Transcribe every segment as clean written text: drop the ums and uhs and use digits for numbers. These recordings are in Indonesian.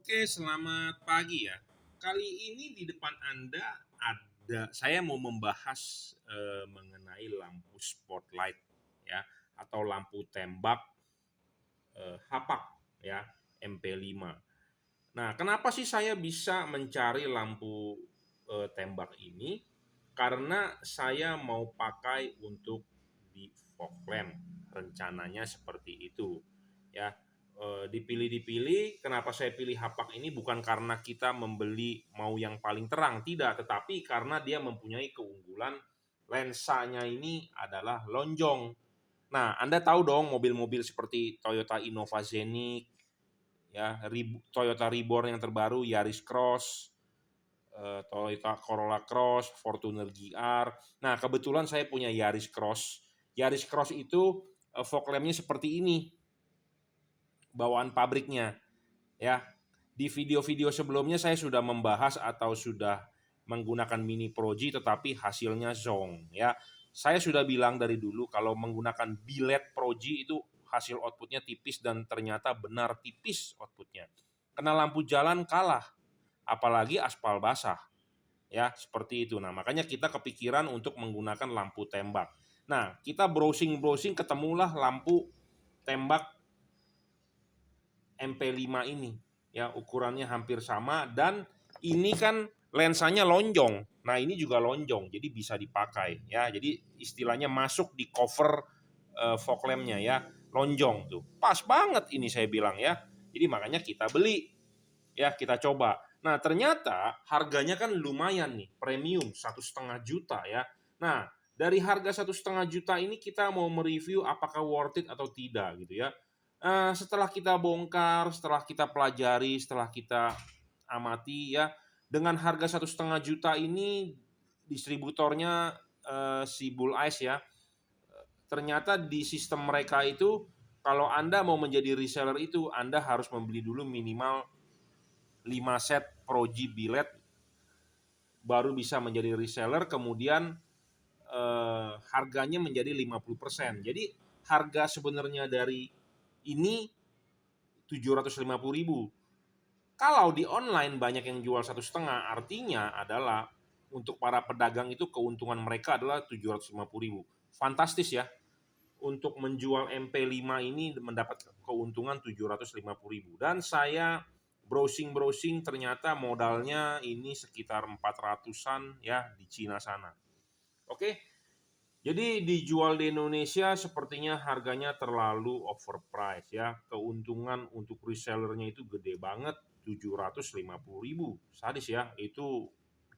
Oke, selamat pagi ya. Kali ini di depan Anda saya mau membahas mengenai lampu spotlight ya atau lampu tembak hapak ya MP5. Nah, kenapa sih saya bisa mencari lampu tembak ini? Karena saya mau pakai untuk di fog lamp. Rencananya seperti itu. Ya, dipilih-dipilih. Kenapa saya pilih hapak ini? Bukan karena kita membeli mau yang paling terang, tidak, tetapi karena dia mempunyai keunggulan lensanya ini adalah lonjong. Nah, Anda tahu dong mobil-mobil seperti Toyota Innova Zenith, ya, Toyota Reborn yang terbaru, Yaris Cross, Toyota Corolla Cross, Fortuner GR. Nah, kebetulan saya punya Yaris Cross. Yaris Cross itu fog lamp-nya seperti ini, bawaan pabriknya, ya. Di video-video sebelumnya saya sudah membahas atau sudah menggunakan Mini Proji tetapi hasilnya zong, ya. Saya sudah bilang dari dulu kalau menggunakan bilet Proji itu hasil outputnya tipis dan ternyata benar tipis outputnya. Kena lampu jalan kalah, apalagi aspal basah. Ya, seperti itu. Nah, makanya kita kepikiran untuk menggunakan lampu tembak. Nah, kita browsing-browsing ketemulah lampu tembak MP5 ini. Ya, ukurannya hampir sama dan ini kan lensanya lonjong. Nah, ini juga lonjong, jadi bisa dipakai ya. Jadi istilahnya masuk di cover fog lamp-nya ya, lonjong tuh. Pas banget ini saya bilang ya. Jadi makanya kita beli. Ya, kita coba. Nah, ternyata harganya kan lumayan nih, premium 1,5 juta ya. Nah, dari harga 1,5 juta ini kita mau mereview apakah worth it atau tidak gitu ya. Setelah kita bongkar, setelah kita pelajari, setelah kita amati ya, dengan harga 1,5 juta ini distributornya si Bull Ice ya. Ternyata di sistem mereka itu kalau Anda mau menjadi reseller itu Anda harus membeli dulu minimal 5 set Proji Billet baru bisa menjadi reseller, kemudian harganya menjadi 50%. Jadi harga sebenarnya dari ini 750.000. Kalau di online banyak yang jual 1,5, artinya adalah untuk para pedagang itu keuntungan mereka adalah 750.000. Fantastis ya. Untuk menjual MP5 ini mendapat keuntungan 750.000. Dan saya browsing-browsing ternyata modalnya ini sekitar 400-an ya di Cina sana. Oke, jadi dijual di Indonesia sepertinya harganya terlalu overpriced ya. Keuntungan untuk resellernya itu gede banget, 750.000. Sadis ya, itu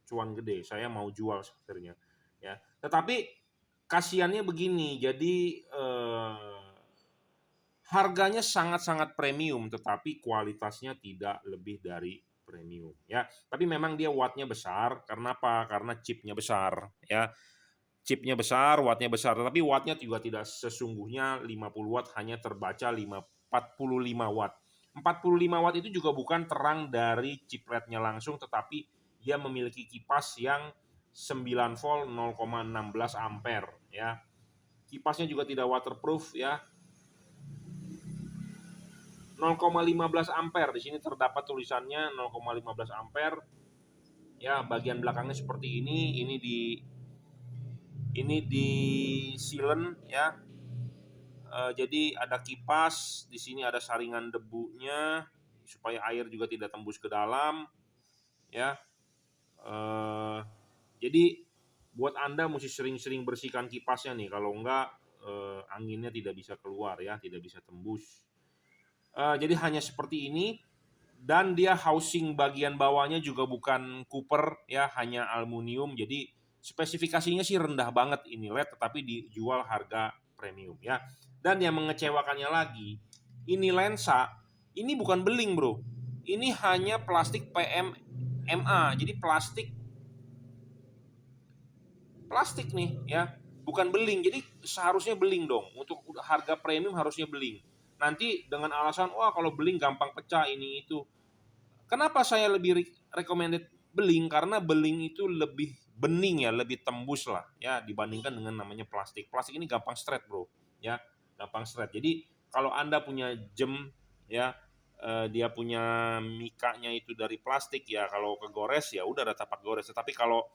cuan gede. Saya mau jual sebenarnya. Ya, tetapi kasihannya begini, jadi harganya sangat-sangat premium, tetapi kualitasnya tidak lebih dari premium ya. Tapi memang dia wattnya besar, karena apa? Karena chipnya besar ya. Chipnya besar, wattnya besar, tetapi wattnya juga tidak sesungguhnya 50 watt, hanya terbaca 45 watt. 45 watt itu juga bukan terang dari chipletnya langsung, tetapi dia memiliki kipas yang 9 volt 0,16 ampere ya. Kipasnya juga tidak waterproof ya. 0,15 ampere, di sini terdapat tulisannya 0,15 ampere. Ya, bagian belakangnya seperti ini di sealant ya. Jadi ada kipas, di sini ada saringan debunya supaya air juga tidak tembus ke dalam ya. Jadi buat Anda mesti sering-sering bersihkan kipasnya nih, kalau enggak anginnya tidak bisa keluar ya, tidak bisa tembus. Jadi hanya seperti ini, dan dia housing bagian bawahnya juga bukan copper ya, hanya aluminium. Jadi spesifikasinya sih rendah banget ini LED, tetapi dijual harga premium ya. Dan yang mengecewakannya lagi, ini lensa ini bukan beling bro, ini hanya plastik PMMA, jadi plastik nih ya, bukan beling. Jadi seharusnya beling dong, untuk harga premium harusnya beling. Nanti dengan alasan wah kalau beling gampang pecah ini itu. Kenapa saya lebih recommended beling? Karena beling itu lebih bening ya, lebih tembus lah ya dibandingkan dengan namanya plastik. Plastik ini gampang stret bro, ya gampang stret. Jadi kalau Anda punya jam ya, dia punya mikanya itu dari plastik, ya kalau kegores ya udah ada tapak gores. Tetapi kalau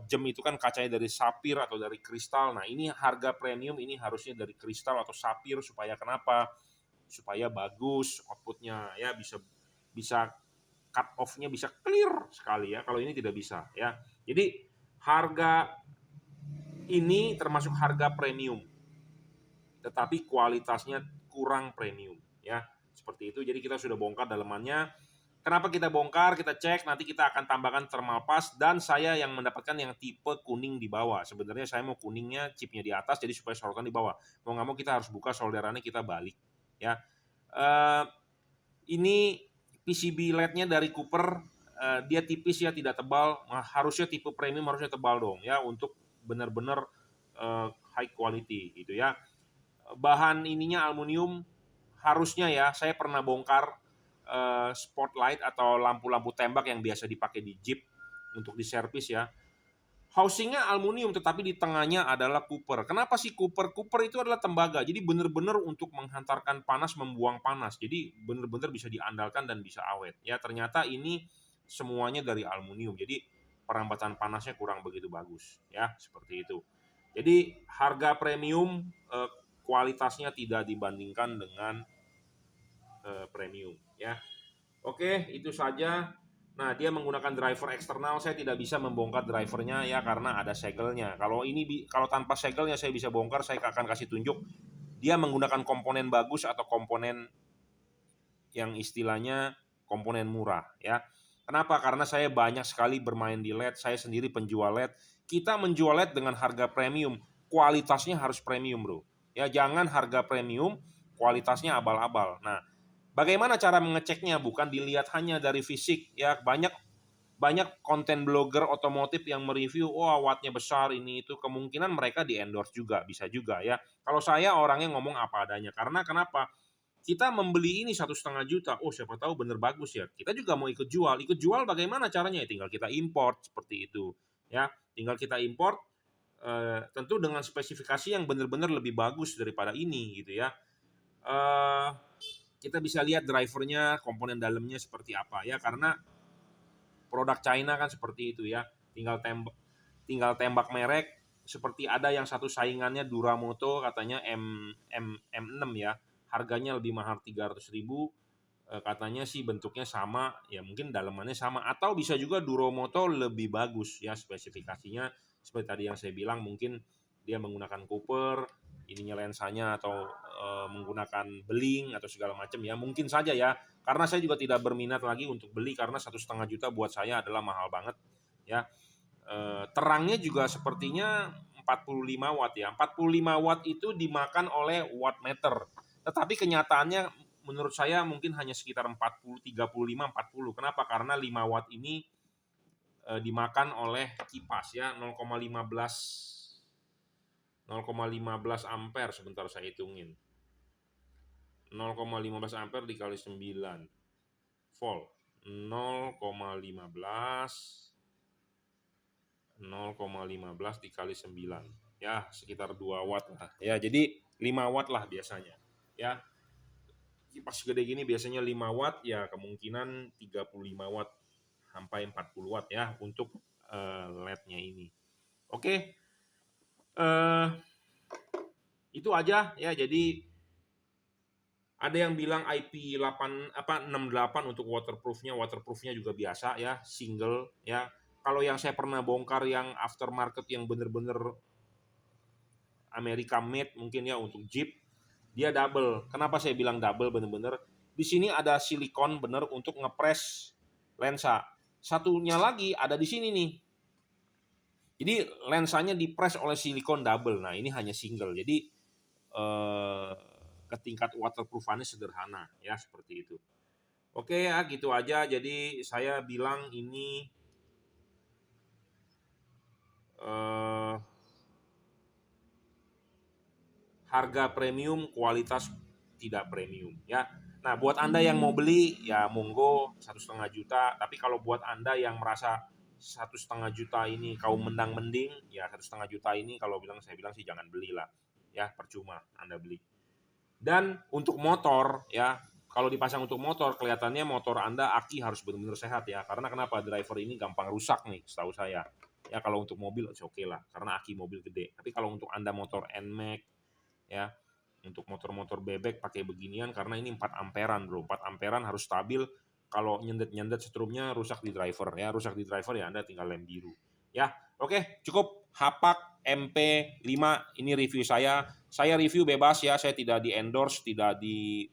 gem itu kan kacanya dari sapir atau dari kristal. Nah, ini harga premium ini harusnya dari kristal atau sapir, supaya kenapa? Supaya bagus outputnya, ya bisa bisa cut off-nya bisa clear sekali ya. Kalau ini tidak bisa ya. Jadi harga ini termasuk harga premium, tetapi kualitasnya kurang premium ya. Seperti itu. Jadi kita sudah bongkar dalemannya. Kenapa kita bongkar, kita cek, nanti kita akan tambahkan thermal paste, dan saya yang mendapatkan yang tipe kuning di bawah. Sebenarnya saya mau kuningnya, chipnya di atas, jadi supaya sorotan di bawah. Mau nggak mau kita harus buka solderannya, kita balik. Ya, ini PCB LED-nya dari Cooper, dia tipis ya, tidak tebal. Nah, harusnya tipe premium harusnya tebal dong ya, untuk benar-benar high quality gitu ya. Bahan ininya aluminium, harusnya ya, saya pernah bongkar spotlight atau lampu-lampu tembak yang biasa dipakai di Jeep untuk diservis ya. Housingnya aluminium, tetapi di tengahnya adalah Cooper. Kenapa sih Cooper? Cooper itu adalah tembaga, jadi benar-benar untuk menghantarkan panas, membuang panas. Jadi benar-benar bisa diandalkan dan bisa awet. Ya, ternyata ini semuanya dari aluminium. Jadi perambatan panasnya kurang begitu bagus. Ya, seperti itu. Jadi harga premium, kualitasnya tidak dibandingkan dengan premium ya. Oke, itu saja. Nah, dia menggunakan driver eksternal, saya tidak bisa membongkar drivernya ya karena ada segelnya. Kalau tanpa segelnya saya bisa bongkar, saya akan kasih tunjuk. Dia menggunakan komponen bagus atau komponen yang istilahnya komponen murah ya. Kenapa? Karena saya banyak sekali bermain di LED, saya sendiri penjual LED. Kita menjual LED dengan harga premium, kualitasnya harus premium, Bro. Ya, jangan harga premium, kualitasnya abal-abal. Nah, bagaimana cara mengeceknya? Bukan dilihat hanya dari fisik ya. Banyak konten blogger otomotif yang mereview, wattnya besar ini itu, kemungkinan mereka di endorse juga, bisa juga ya. Kalau saya orangnya ngomong apa adanya, karena kenapa? Kita membeli ini 1,5 juta, siapa tahu bener bagus ya. Kita juga mau ikut jual bagaimana caranya? Tinggal kita import seperti itu ya. Tinggal kita import, tentu dengan spesifikasi yang benar-benar lebih bagus daripada ini gitu ya. Kita bisa lihat drivernya, komponen dalamnya seperti apa ya, karena produk China kan seperti itu ya. Tinggal tembak merek, seperti ada yang satu saingannya Duramoto, katanya M6 ya. Harganya lebih mahal 300.000, katanya sih bentuknya sama, ya mungkin dalamannya sama, atau bisa juga Duramoto lebih bagus ya spesifikasinya. Seperti tadi yang saya bilang, mungkin dia menggunakan Cooper, ininya lensanya, atau menggunakan beling atau segala macam ya, mungkin saja ya. Karena saya juga tidak berminat lagi untuk beli, karena 1,5 juta buat saya adalah mahal banget ya. Terangnya juga sepertinya 45 watt ya. 45 watt itu dimakan oleh wattmeter. Tetapi kenyataannya menurut saya mungkin hanya sekitar 40, 35, 40. Kenapa? Karena 5 watt ini dimakan oleh kipas ya, 0,15 ampere. Sebentar saya hitungin. 0,15 ampere dikali 9 volt. 0,15 dikali 9 ya, sekitar 2 watt lah ya. Jadi 5 watt lah biasanya ya. Kipas gede gini biasanya 5 watt ya, kemungkinan 35 watt sampai 40 watt ya untuk LED-nya ini. Oke, itu aja ya. Jadi ada yang bilang IP68 untuk waterproofnya juga biasa ya, single ya. Kalau yang saya pernah bongkar yang aftermarket yang bener-bener America made mungkin ya, untuk Jeep, dia double. Kenapa saya bilang double? Bener-bener di sini ada silikon bener untuk ngepres lensa. Satunya lagi ada di sini nih. Jadi lensanya dipres oleh silikon double. Nah, ini hanya single. Jadi ketingkat waterproofannya sederhana ya, seperti itu. Oke ya, gitu aja. Jadi saya bilang ini harga premium, kualitas tidak premium ya. Nah, buat Anda yang mau beli ya monggo 1,5 juta. Tapi kalau buat Anda yang merasa 1,5 juta ini kaum mendang-mending, ya 1,5 juta ini kalau saya bilang sih jangan belilah ya, percuma Anda beli. Dan untuk motor ya, kalau dipasang untuk motor, kelihatannya motor Anda aki harus benar-benar sehat ya. Karena kenapa? Driver ini gampang rusak nih, setahu saya. Ya kalau untuk mobil oke lah, karena aki mobil gede. Tapi kalau untuk Anda motor NMAX, ya, untuk motor-motor bebek pakai beginian, karena ini 4 amperan bro. 4 amperan harus stabil. Kalau nyendet-nyendet setrumnya rusak di driver ya. Rusak di driver ya Anda tinggal lem biru. Ya, oke, cukup. Hapak MP5 ini review saya. Saya review bebas ya, saya tidak di endorse, tidak di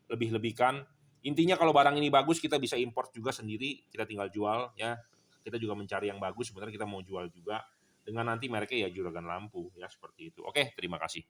lebih-lebihkan. Intinya kalau barang ini bagus kita bisa import juga sendiri, kita tinggal jual ya. Kita juga mencari yang bagus, sebenarnya kita mau jual juga dengan nanti mereknya ya juragan lampu ya, seperti itu. Oke, terima kasih.